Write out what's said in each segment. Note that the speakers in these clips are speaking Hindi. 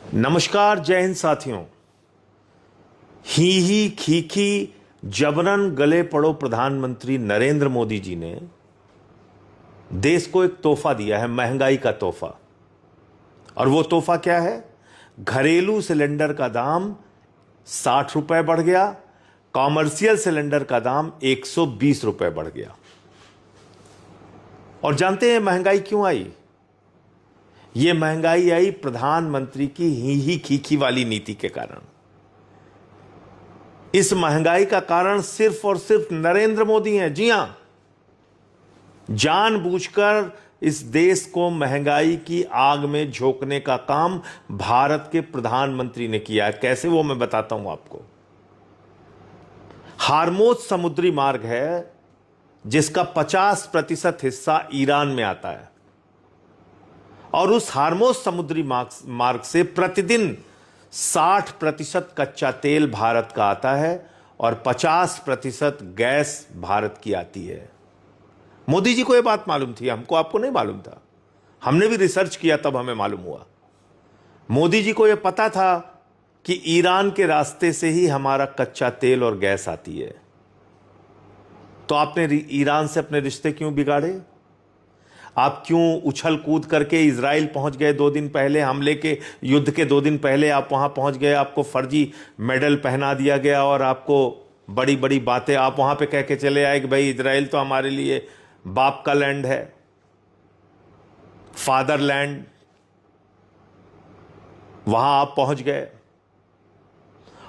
नमस्कार, जय हिंद साथियों। ही खीखी जबरन गले पड़ो प्रधानमंत्री नरेंद्र मोदी जी ने देश को एक तोहफा दिया है, महंगाई का तोहफा। और वो तोहफा क्या है? घरेलू सिलेंडर का दाम 60 रुपए बढ़ गया, कॉमर्शियल सिलेंडर का दाम 120 रुपए बढ़ गया। और जानते हैं महंगाई क्यों आई? यह महंगाई आई प्रधानमंत्री की ही खीखी वाली नीति के कारण। इस महंगाई का कारण सिर्फ और सिर्फ नरेंद्र मोदी हैं। जी हां, जानबूझकर इस देश को महंगाई की आग में झोंकने का काम भारत के प्रधानमंत्री ने किया है। कैसे, वो मैं बताता हूं आपको। हार्मोज समुद्री मार्ग है जिसका 50% हिस्सा ईरान में आता है, और उस हार्मोज समुद्री मार्ग से प्रतिदिन 60% कच्चा तेल भारत का आता है और 50% गैस भारत की आती है। मोदी जी को यह बात मालूम थी, हमको आपको नहीं मालूम था। हमने भी रिसर्च किया, तब हमें मालूम हुआ। मोदी जी को यह पता था कि ईरान के रास्ते से ही हमारा कच्चा तेल और गैस आती है। तो आपने ईरान से अपने रिश्ते क्यों बिगाड़े? आप क्यों उछल कूद करके इजराइल पहुंच गए? 2 दिन पहले हमले के, युद्ध के 2 दिन पहले आप वहां पहुंच गए। आपको फर्जी मेडल पहना दिया गया और आपको बड़ी बड़ी बातें आप वहां पे कह के चले आए कि भाई इजराइल तो हमारे लिए बाप का लैंड है, फादरलैंड। वहां आप पहुंच गए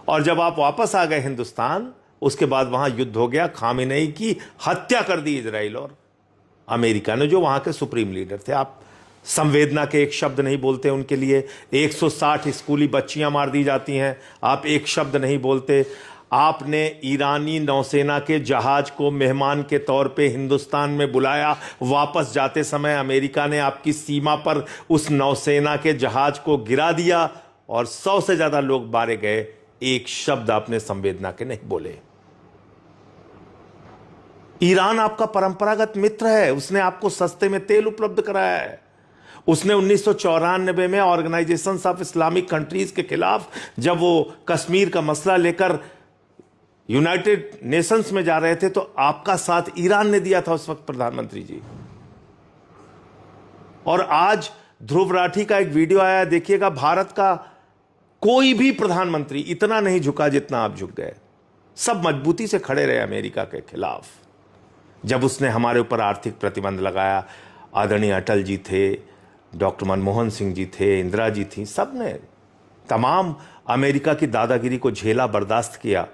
और जब आप वापस आ गए हिंदुस्तान, उसके बाद वहां युद्ध हो गया। खामेनेई की हत्या कर दी इजराइल और अमेरिका ने, जो वहां के सुप्रीम लीडर थे। आप संवेदना के एक शब्द नहीं बोलते उनके लिए। 160 स्कूली बच्चियां मार दी जाती हैं, आप एक शब्द नहीं बोलते। आपने ईरानी नौसेना के जहाज को मेहमान के तौर पे हिंदुस्तान में बुलाया। वापस जाते समय अमेरिका ने आपकी सीमा पर उस नौसेना के जहाज को गिरा दिया और 100 से ज्यादा लोग मारे गए। एक शब्द आपने संवेदना के नहीं बोले। ईरान आपका परंपरागत मित्र है, उसने आपको सस्ते में तेल उपलब्ध कराया है। उसने 1994 में ऑर्गेनाइजेशन ऑफ इस्लामिक कंट्रीज के खिलाफ, जब वो कश्मीर का मसला लेकर यूनाइटेड नेशंस में जा रहे थे, तो आपका साथ ईरान ने दिया था उस वक्त, प्रधानमंत्री जी। और आज ध्रुव राठी का एक वीडियो आया, देखिएगा। भारत का कोई भी प्रधानमंत्री इतना नहीं झुका जितना आप झुक गए। सब मजबूती से खड़े रहे अमेरिका के खिलाफ। जब उसने हमारे ऊपर आर्थिक प्रतिबंध लगाया, आदरणीय अटल जी थे, डॉक्टर मनमोहन सिंह जी थे, इंदिरा जी थी, सब ने तमाम अमेरिका की दादागिरी को झेला, बर्दाश्त किया।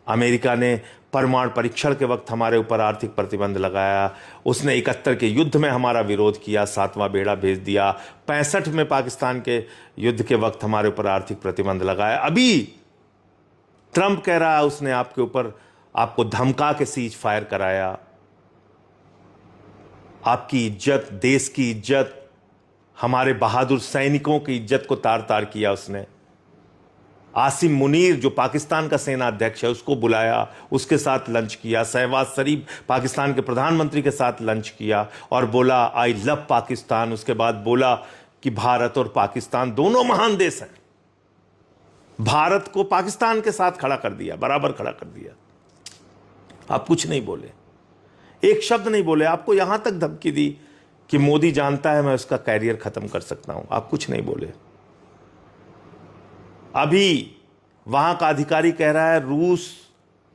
अमेरिका ने परमाणु परीक्षण के वक्त हमारे ऊपर आर्थिक प्रतिबंध लगाया। उसने 71 के युद्ध में हमारा विरोध किया, 7वां बेड़ा भेज दिया। 65 में पाकिस्तान के युद्ध के वक्त हमारे ऊपर आर्थिक प्रतिबंध लगाया। अभी ट्रंप कह रहा है उसने आपके ऊपर, आपको धमका के सीज फायर कराया। आपकी इज्जत, देश की इज्जत, हमारे बहादुर सैनिकों की इज्जत को तार तार किया उसने। आसिम मुनीर, जो पाकिस्तान का सेना अध्यक्ष है, उसको बुलाया, उसके साथ लंच किया। शहबाज शरीफ, पाकिस्तान के प्रधानमंत्री के साथ लंच किया और बोला आई लव पाकिस्तान। उसके बाद बोला कि भारत और पाकिस्तान दोनों महान देश हैं। भारत को पाकिस्तान के साथ खड़ा कर दिया, बराबर खड़ा कर दिया। आप कुछ नहीं बोले, एक शब्द नहीं बोले। आपको यहां तक धमकी दी कि मोदी जानता है मैं उसका कैरियर खत्म कर सकता हूं। आप कुछ नहीं बोले। अभी वहां का अधिकारी कह रहा है रूस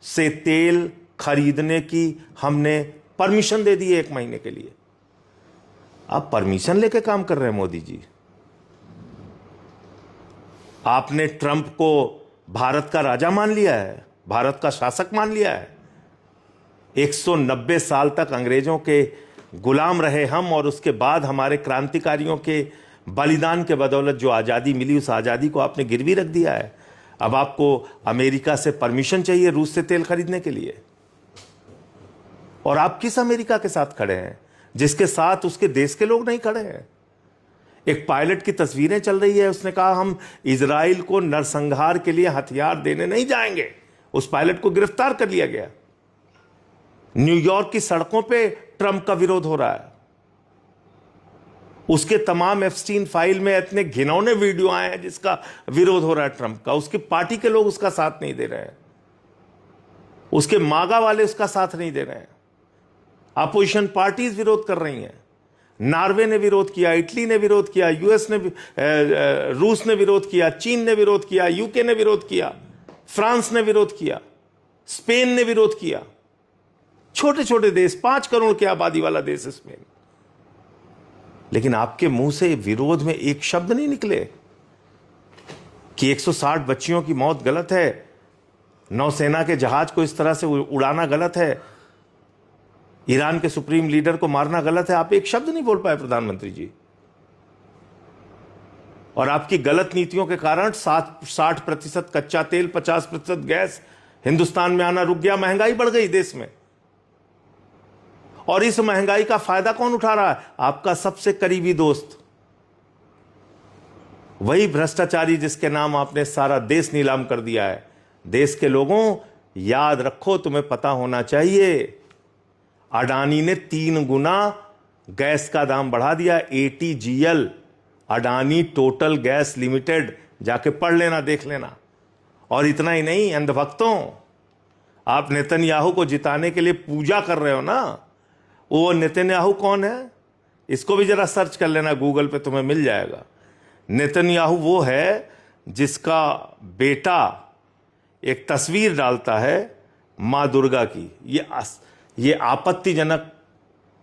से तेल खरीदने की हमने परमिशन दे दी है 1 महीने के लिए। आप परमिशन लेके काम कर रहे हैं मोदी जी। आपने ट्रंप को भारत का राजा मान लिया है, भारत का शासक मान लिया है। 190 साल तक अंग्रेजों के गुलाम रहे हम, और उसके बाद हमारे क्रांतिकारियों के बलिदान के बदौलत जो आज़ादी मिली, उस आज़ादी को आपने गिरवी रख दिया है। अब आपको अमेरिका से परमिशन चाहिए रूस से तेल खरीदने के लिए। और आप किस अमेरिका के साथ खड़े हैं जिसके साथ उसके देश के लोग नहीं खड़े हैं? एक पायलट की तस्वीरें चल रही है, उसने कहा हम इजराइल को नरसंहार के लिए हथियार देने नहीं जाएंगे। उस पायलट को गिरफ्तार कर लिया गया। न्यूयॉर्क की सड़कों पे ट्रंप का विरोध हो रहा है। उसके तमाम एप्स्टीन फाइल में इतने घिनौने वीडियो आए हैं जिसका विरोध हो रहा है ट्रंप का। उसकी पार्टी के लोग उसका साथ नहीं दे रहे हैं, उसके मागा वाले उसका साथ नहीं दे रहे हैं, अपोजिशन पार्टीज विरोध कर रही हैं। नॉर्वे ने विरोध किया, इटली ने विरोध किया, यूएस ने, रूस ने विरोध किया, चीन ने विरोध किया, यूके ने विरोध किया, फ्रांस ने विरोध किया, स्पेन ने विरोध किया। छोटे छोटे देश, 5 करोड़ की आबादी वाला देश है स्पेन। लेकिन आपके मुंह से विरोध में एक शब्द नहीं निकले कि 160 बच्चियों की मौत गलत है, नौसेना के जहाज को इस तरह से उड़ाना गलत है, ईरान के सुप्रीम लीडर को मारना गलत है। आप एक शब्द नहीं बोल पाए प्रधानमंत्री जी। और आपकी गलत नीतियों के कारण 60% कच्चा तेल, 50% गैस हिंदुस्तान में आना रुक गया, महंगाई बढ़ गई देश में। और इस महंगाई का फायदा कौन उठा रहा है? आपका सबसे करीबी दोस्त, वही भ्रष्टाचारी जिसके नाम आपने सारा देश नीलाम कर दिया है। देश के लोगों, याद रखो, तुम्हें पता होना चाहिए, अडानी ने 3 गुना गैस का दाम बढ़ा दिया। ATGL, Adani total gas limited, जाके पढ़ लेना, देख लेना। और इतना ही नहीं, अंधभक्तों, आप नेतन्याहू को जिताने के लिए पूजा कर रहे हो ना। वो नेतन्याहू कौन है? इसको भी जरा सर्च कर लेना गूगल पे, तुम्हें मिल जाएगा। नेतन्याहू वो है जिसका बेटा एक तस्वीर डालता है मां दुर्गा की, ये आपत्तिजनक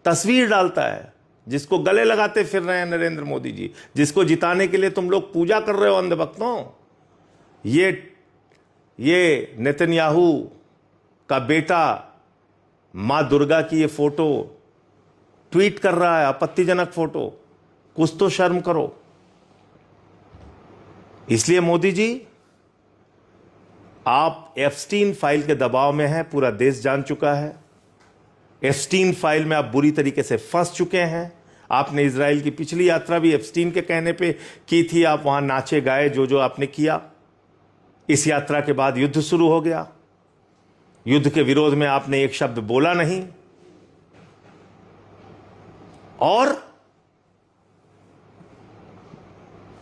तस्वीर डालता है, जिसको गले लगाते फिर रहे हैं नरेंद्र मोदी जी, जिसको जिताने के लिए तुम लोग पूजा कर रहे हो अंधभक्तों। ये नेतन्याहू का बेटा मां दुर्गा की ये फोटो ट्वीट कर रहा है, आपत्तिजनक फोटो। कुछ तो शर्म करो। इसलिए मोदी जी, आप एप्स्टीन फाइल के दबाव में हैं, पूरा देश जान चुका है। एप्स्टीन फाइल में आप बुरी तरीके से फंस चुके हैं। आपने इजराइल की पिछली यात्रा भी एप्स्टीन के कहने पे की थी। आप वहां नाचे गाए, जो आपने किया। इस यात्रा के बाद युद्ध शुरू हो गया। युद्ध के विरोध में आपने एक शब्द बोला नहीं। और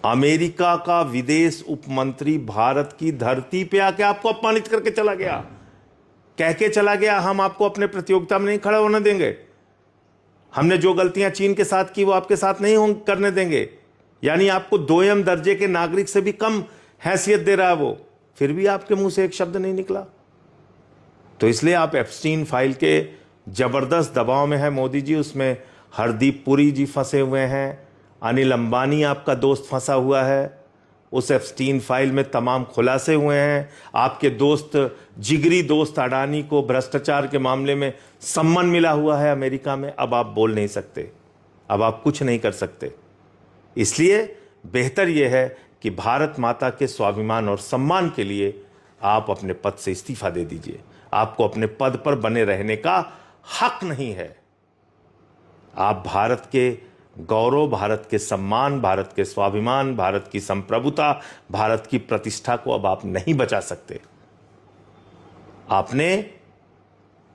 अमेरिका का विदेश उपमंत्री भारत की धरती पे आके आपको अपमानित करके चला गया, कह के चला गया, हम आपको अपने प्रतियोगिता में नहीं खड़ा होने देंगे, हमने जो गलतियां चीन के साथ की वो आपके साथ नहीं करने देंगे। यानी आपको 2M दर्जे के नागरिक से भी कम हैसियत दे रहा है वो। फिर भी आपके मुंह से एक शब्द नहीं निकला। तो इसलिए आप एप्स्टीन फाइल के जबरदस्त दबाव में है मोदी जी। उसमें हरदीप पुरी जी फंसे हुए हैं, अनिल अंबानी आपका दोस्त फंसा हुआ है। उस एप्स्टीन फाइल में तमाम खुलासे हुए हैं। आपके दोस्त, जिगरी दोस्त अडानी को भ्रष्टाचार के मामले में सम्मान मिला हुआ है अमेरिका में। अब आप बोल नहीं सकते, अब आप कुछ नहीं कर सकते। इसलिए बेहतर यह है कि भारत माता के स्वाभिमान और सम्मान के लिए आप अपने पद से इस्तीफा दे दीजिए। आपको अपने पद पर बने रहने का हक नहीं है। आप भारत के गौरव, भारत के सम्मान, भारत के स्वाभिमान, भारत की संप्रभुता, भारत की प्रतिष्ठा को अब आप नहीं बचा सकते। आपने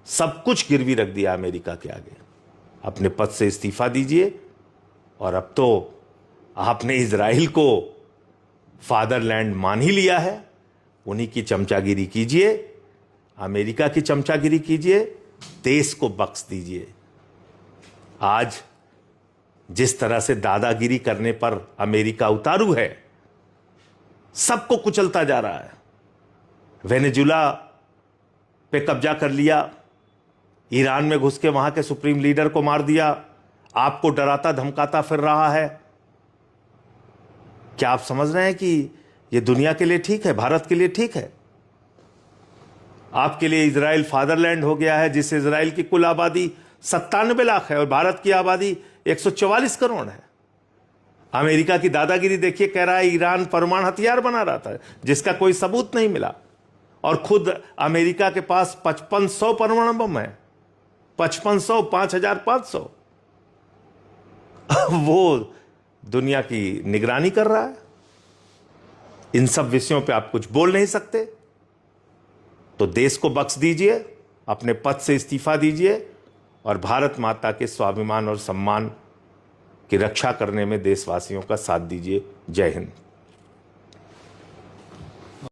सब कुछ गिरवी रख दिया अमेरिका के आगे। अपने पद से इस्तीफा दीजिए। और अब तो आपने इजराइल को फादरलैंड मान ही लिया है। उन्हीं की चमचागिरी कीजिए, अमेरिका की चमचागिरी कीजिए, देश को बख्श दीजिए। आज जिस तरह से दादागिरी करने पर अमेरिका उतारू है, सबको कुचलता जा रहा है। वेनेजुला पे कब्जा कर लिया, ईरान में घुस के वहां के सुप्रीम लीडर को मार दिया, आपको डराता धमकाता फिर रहा है। क्या आप समझ रहे हैं कि यह दुनिया के लिए ठीक है, भारत के लिए ठीक है? आपके लिए इजराइल फादरलैंड हो गया है, जिस इजराइल की कुल आबादी 97 लाख है और भारत की आबादी 144 करोड़ है। अमेरिका की दादागिरी देखिए, कह रहा है ईरान परमाणु हथियार बना रहा था, जिसका कोई सबूत नहीं मिला। और खुद अमेरिका के पास 5500 परमाणु बम है, 5500, 5500। वो दुनिया की निगरानी कर रहा है। इन सब विषयों पे आप कुछ बोल नहीं सकते। तो देश को बख्श दीजिए, अपने पद से इस्तीफा दीजिए और भारत माता के स्वाभिमान और सम्मान कि रक्षा करने में देशवासियों का साथ दीजिए। जय हिंद।